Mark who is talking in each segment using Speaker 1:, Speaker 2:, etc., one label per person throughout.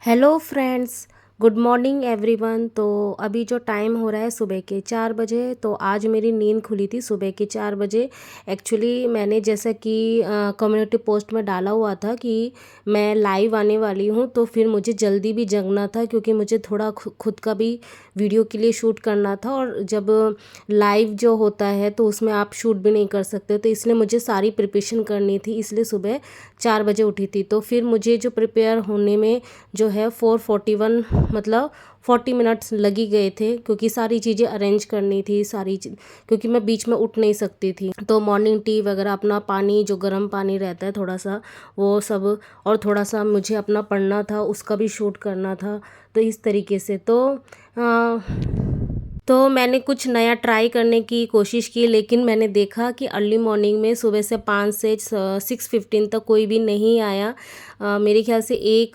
Speaker 1: Hello friends, good morning everyone. तो अभी जो टाइम हो रहा है सुबह के 4 बजे, तो आज मेरी नींद खुली थी सुबह के 4 बजे। एक्चुअली मैंने जैसा कि कम्युनिटी पोस्ट में डाला हुआ था कि मैं लाइव आने वाली हूँ, तो फिर मुझे जल्दी भी जगना था क्योंकि मुझे थोड़ा खुद का भी वीडियो के लिए शूट करना था। और जब लाइव जो होता है तो उसमें आप शूट भी नहीं कर सकते, तो इसलिए मुझे सारी प्रिपरेशन करनी थी, इसलिए सुबह 4 बजे उठी थी। तो फिर मुझे जो प्रिपेयर होने में जो है 4:41 मतलब 40 मिनट्स लगी गए थे, क्योंकि सारी चीज़ें अरेंज करनी थी, क्योंकि मैं बीच में उठ नहीं सकती थी। तो मॉर्निंग टी वगैरह, अपना पानी जो गर्म पानी रहता है थोड़ा सा वो सब, और थोड़ा सा मुझे अपना पढ़ना था, उसका भी शूट करना था। तो इस तरीके से तो मैंने कुछ नया ट्राई करने की कोशिश की, लेकिन मैंने देखा कि अर्ली मॉर्निंग में सुबह से 5 से 6:15 तक कोई भी नहीं आया। मेरे ख्याल से एक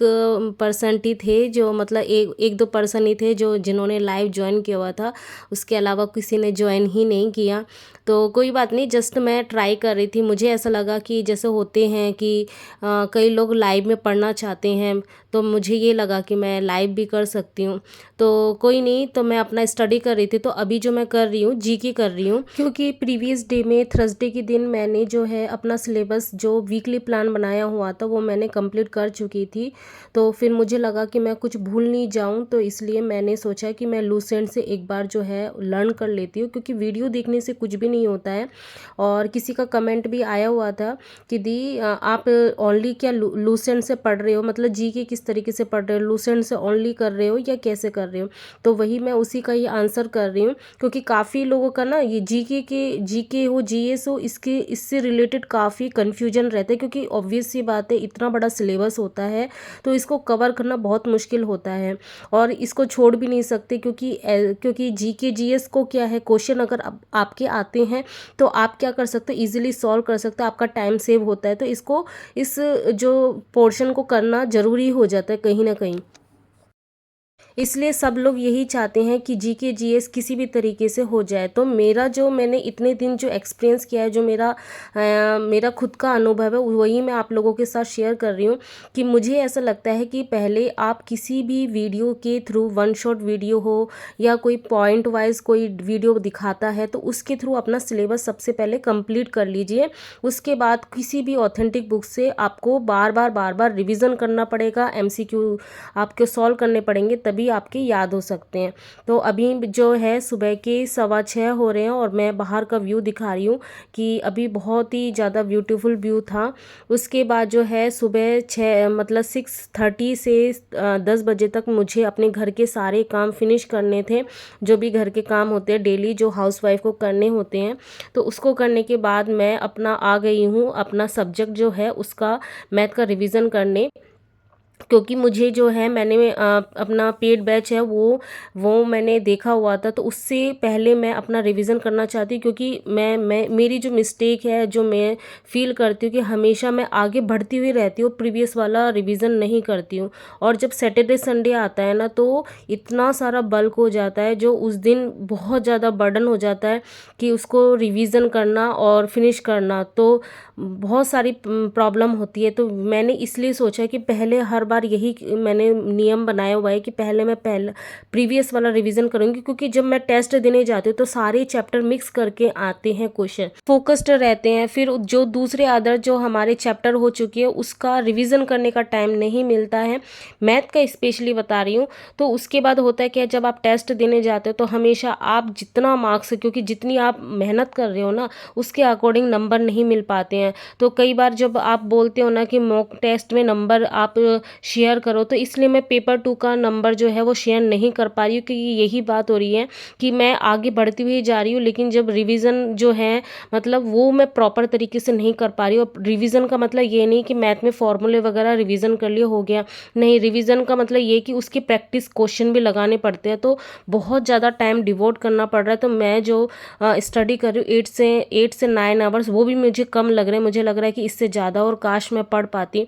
Speaker 1: पर्सन ही थे जो, मतलब एक दो पर्सन ही थे जो जिन्होंने लाइव ज्वाइन किया हुआ था, उसके अलावा किसी ने ज्वाइन ही नहीं किया। तो कोई बात नहीं, जस्ट मैं ट्राई कर रही थी। मुझे ऐसा लगा कि जैसे होते हैं कि कई लोग लाइव में पढ़ना चाहते हैं, तो मुझे ये लगा कि मैं लाइव भी कर सकती हूँ। तो कोई नहीं, तो मैं अपना स्टडी कर रही थी। तो अभी जो मैं कर रही हूँ जीके कर रही हूँ, क्योंकि प्रीवियस डे में थर्सडे के दिन मैंने जो है अपना सिलेबस जो वीकली प्लान बनाया हुआ था वो मैंने कंप्लीट कर चुकी थी। तो फिर मुझे लगा कि मैं कुछ भूल नहीं जाऊँ, तो इसलिए मैंने सोचा कि मैं लूसेंट से एक बार जो है लर्न कर लेती हूँ, क्योंकि वीडियो देखने से कुछ भी नहीं होता है। और किसी का कमेंट भी आया हुआ था कि दी आप ओनली क्या लूसेंट से पढ़ रहे हो, मतलब जीके किस तरीके से पढ़ रहे हो, लूसेंट से ओनली कर रहे हो या कैसे कर रहे हो। तो वही मैं उसी का ही आंसर कर रही हूँ, क्योंकि काफ़ी लोगों का ना ये जीके हो जीएस हो, इससे रिलेटेड काफ़ी कन्फ्यूजन रहता है, क्योंकि ऑब्वियस सी बात है, इतना बड़ा सिलेबस होता है तो इसको कवर करना बहुत मुश्किल होता है, और इसको छोड़ भी नहीं सकते, क्योंकि जीके जीएस को क्या है, क्वेश्चन अगर आपके आते हैं तो आप क्या कर सकते हो, इजीली सॉल्व कर सकते हो, आपका टाइम सेव होता है। तो इस जो पोर्शन को करना ज़रूरी हो जाता है कहीं ना कहीं। इसलिए सब लोग यही चाहते हैं कि जीके जीएस किसी भी तरीके से हो जाए। तो मैंने इतने दिन जो एक्सपीरियंस किया है, जो मेरा खुद का अनुभव है, वही मैं आप लोगों के साथ शेयर कर रही हूँ। कि मुझे ऐसा लगता है कि पहले आप किसी भी वीडियो के थ्रू, वन शॉट वीडियो हो या कोई पॉइंट वाइज कोई वीडियो दिखाता है, तो उसके थ्रू अपना सिलेबस सबसे पहले कंप्लीट कर लीजिए। उसके बाद किसी भी ऑथेंटिक बुक से आपको बार बार रिविज़न करना पड़ेगा, एमसीक्यू आपको सॉल्व करने पड़ेंगे, तभी आपके याद हो सकते हैं। तो अभी जो है सुबह के 6:15 हो रहे हैं, और मैं बाहर का व्यू दिखा रही हूँ कि अभी बहुत ही ज़्यादा ब्यूटीफुल व्यू था। उसके बाद जो है सुबह 6:30 से 10 बजे तक मुझे अपने घर के सारे काम फिनिश करने थे, जो भी घर के काम होते हैं डेली, जो हाउसवाइफ को करने होते हैं। तो उसको करने के बाद मैं अपना आ गई हूँ अपना सब्जेक्ट जो है उसका, मैथ का रिवीजन करने। क्योंकि मुझे जो है, मैंने अपना पेड बैच है वो मैंने देखा हुआ था, तो उससे पहले मैं अपना रिवीजन करना चाहती हूँ, क्योंकि मैं मेरी जो मिस्टेक है, जो मैं फील करती हूँ कि हमेशा मैं आगे बढ़ती हुई रहती हूँ, प्रीवियस वाला रिवीजन नहीं करती हूँ। और जब सैटरडे संडे आता है ना, तो इतना सारा बल्क हो जाता है, जो उस दिन बहुत ज़्यादा बर्डन हो जाता है कि उसको रिवीजन करना और फिनिश करना, तो बहुत सारी प्रॉब्लम होती है। तो मैंने इसलिए सोचा कि पहले हर बार यही मैंने नियम बनाया हुआ है कि पहले मैं प्रीवियस वाला रिवीजन करूंगी, क्योंकि जब मैं टेस्ट देने जाती हूँ तो सारे चैप्टर मिक्स करके आते हैं, क्वेश्चन फोकस्ड रहते हैं, फिर जो दूसरे अदर जो हमारे चैप्टर हो चुके हैं उसका रिवीजन करने का टाइम नहीं मिलता है, मैथ का स्पेशली बता रही हूँ। तो उसके बाद होता है कि जब आप टेस्ट देने जाते हो तो हमेशा आप जितना मार्क्स, क्योंकि जितनी आप मेहनत कर रहे हो ना, उसके अकॉर्डिंग नंबर नहीं मिल पाते हैं। तो कई बार जब आप बोलते हो ना कि मॉक टेस्ट में नंबर आप शेयर करो, तो इसलिए मैं पेपर 2 का नंबर जो है वो शेयर नहीं कर पा रही हूँ, क्योंकि यही बात हो रही है कि मैं आगे बढ़ती हुई जा रही हूँ, लेकिन जब रिवीजन जो है, मतलब वो मैं प्रॉपर तरीके से नहीं कर पा रही हूँ। रिवीजन का मतलब ये नहीं कि मैथ में फॉर्मूले वगैरह रिवीजन कर लिए हो गया, नहीं, रिवीजन का मतलब ये कि उसकी प्रैक्टिस क्वेश्चन भी लगाने पड़ते हैं, तो बहुत ज़्यादा टाइम डिवोट करना पड़ रहा है। तो मैं जो स्टडी कर रही हूँ 8 से 9 आवर्स, वो भी मुझे कम लग रहा है, मुझे लग रहा है कि इससे ज़्यादा और काश मैं पढ़ पाती।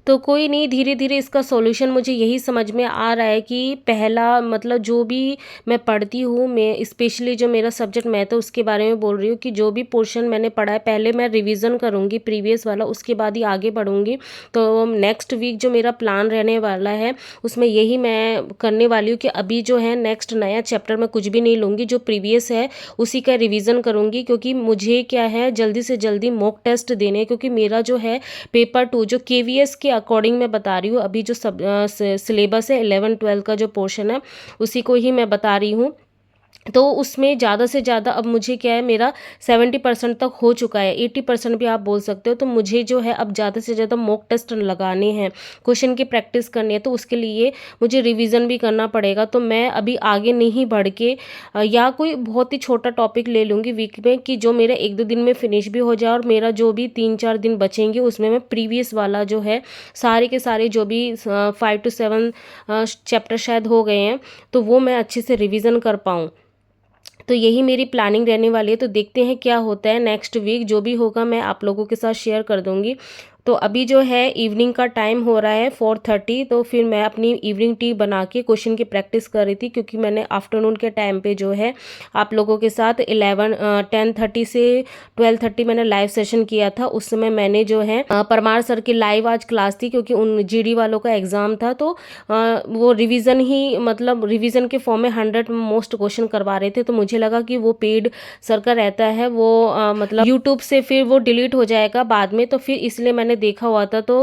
Speaker 1: तो कोई नहीं, धीरे धीरे इसका सॉल्यूशन मुझे यही समझ में आ रहा है कि पहला मतलब जो भी मैं पढ़ती हूँ, मैं स्पेशली जो मेरा सब्जेक्ट मैथ है उसके बारे में बोल रही हूँ कि जो भी पोर्शन मैंने पढ़ा है पहले मैं रिवीजन करूँगी प्रीवियस वाला, उसके बाद ही आगे बढ़ूँगी। तो नेक्स्ट वीक जो मेरा प्लान रहने वाला है उसमें यही मैं करने वाली हूँ कि अभी जो है नेक्स्ट नया चैप्टर मैं कुछ भी नहीं लूँगी, जो प्रीवियस है उसी का रिवीजन करूँगी, क्योंकि मुझे क्या है जल्दी से जल्दी मॉक टेस्ट देने हैं, क्योंकि मेरा जो है पेपर 2 जो केवीएस के अकॉर्डिंग मैं बता रही हूँ, अभी जो सब सिलेबस है 11-12 का जो पोर्शन है उसी को ही मैं बता रही हूँ। तो उसमें ज़्यादा से ज़्यादा अब मुझे क्या है, मेरा 70% तक हो चुका है, 80% भी आप बोल सकते हो। तो मुझे जो है अब ज़्यादा से ज़्यादा मॉक टेस्ट लगाने हैं, क्वेश्चन की प्रैक्टिस करनी है, तो उसके लिए मुझे रिवीजन भी करना पड़ेगा। तो मैं अभी आगे नहीं बढ़ के या कोई बहुत ही छोटा टॉपिक ले लूँगी वीक में, कि जो मेरा 1-2 दिन में फिनिश भी हो जाए, और मेरा जो भी 3-4 दिन बचेंगे उसमें मैं प्रीवियस वाला जो है सारे के सारे जो भी 5 to 7 चैप्टर शायद हो गए हैं, तो वो मैं अच्छे से रिवीजन कर पाऊँ। तो यही मेरी प्लानिंग रहने वाली है। तो देखते हैं क्या होता है, नेक्स्ट वीक जो भी होगा मैं आप लोगों के साथ शेयर कर दूँगी। तो अभी जो है इवनिंग का टाइम हो रहा है 4:30, तो फिर मैं अपनी इवनिंग टी बना के क्वेश्चन की प्रैक्टिस कर रही थी, क्योंकि मैंने आफ्टरनून के टाइम पे जो है आप लोगों के साथ 10:30 से 12:30 मैंने लाइव सेशन किया था। उस समय मैंने जो है परमार सर की लाइव आज क्लास थी, क्योंकि उन जीडी वालों का एग्ज़ाम था, तो वो रिवीजन ही मतलब रिवीजन के फॉर्म में 100 मोस्ट क्वेश्चन करवा रहे थे। तो मुझे लगा कि वो पेड सर का रहता है, वो मतलब यूट्यूब से फिर वो डिलीट हो जाएगा बाद में, तो फिर इसलिए मैंने देखा हुआ था। तो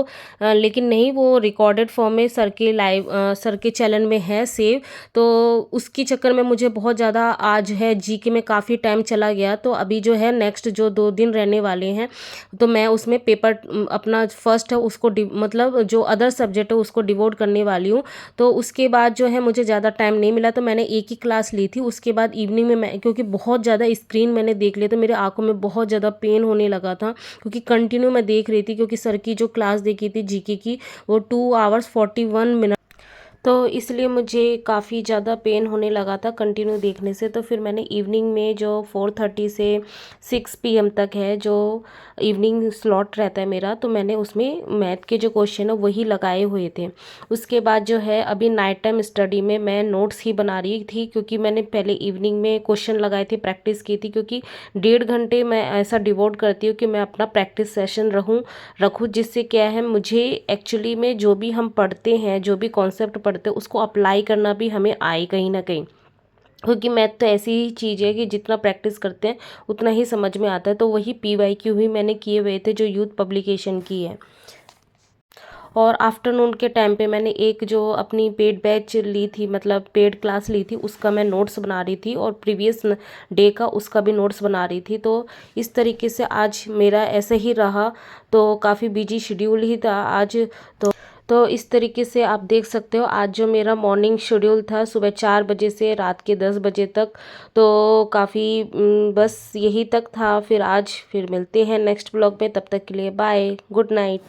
Speaker 1: लेकिन नहीं, वो रिकॉर्डेड फॉर्म में सर के लाइव सर के चैनल में है सेव। तो उसकी चक्कर में मुझे बहुत ज़्यादा आज है जीके में काफ़ी टाइम चला गया। तो अभी जो है नेक्स्ट जो 2 दिन रहने वाले हैं, तो मैं उसमें पेपर अपना फर्स्ट है उसको मतलब जो अदर सब्जेक्ट है उसको डिवोट करने वाली हूँ। तो उसके बाद जो है मुझे ज़्यादा टाइम नहीं मिला, तो मैंने एक ही क्लास ली थी। उसके बाद इवनिंग में मैं, क्योंकि बहुत ज़्यादा स्क्रीन मैंने देख लिया, तो मेरे आंखों में बहुत ज़्यादा पेन होने लगा था, क्योंकि कंटिन्यू मैं देख रही थी, क्योंकि सर की जो क्लास देखी थी जीके की वो 2 आवर्स 41 मिनट, तो इसलिए मुझे काफ़ी ज़्यादा पेन होने लगा था कंटिन्यू देखने से। तो फिर मैंने इवनिंग में जो 4:30 से 6 PM तक है जो इवनिंग स्लॉट रहता है मेरा, तो मैंने उसमें मैथ के जो क्वेश्चन है वही लगाए हुए थे। उसके बाद जो है अभी नाइट टाइम स्टडी में मैं नोट्स ही बना रही थी, क्योंकि मैंने पहले इवनिंग में क्वेश्चन लगाए थे, प्रैक्टिस की थी, क्योंकि 1.5 घंटे मैं ऐसा डिवोट करती हूँ कि मैं अपना प्रैक्टिस सेशन रखूँ, जिससे क्या है मुझे एक्चुअली में जो भी हम पढ़ते हैं, जो भी कॉन्सेप्ट पढ़ते हैं उसको अप्लाई करना भी हमें आए कहीं ना कहीं, क्योंकि मैथ तो ऐसी ही चीज़ है कि जितना प्रैक्टिस करते हैं उतना ही समझ में आता है। तो वही PYQ भी मैंने किए हुए थे जो यूथ पब्लिकेशन की है। और आफ्टरनून के टाइम पे मैंने एक जो अपनी पेड बैच ली थी, मतलब पेड क्लास ली थी, उसका मैं नोट्स बना रही थी, और प्रीवियस डे का उसका भी नोट्स बना रही थी। तो इस तरीके से आज मेरा ऐसे ही रहा, तो काफ़ी बिजी शेड्यूल ही था आज। तो इस तरीके से आप देख सकते हो आज जो मेरा मॉर्निंग शेड्यूल था सुबह 4 बजे से रात के 10 बजे तक, तो काफ़ी बस यही तक था। फिर आज फिर मिलते हैं नेक्स्ट ब्लॉग में, तब तक के लिए बाय, गुड नाइट।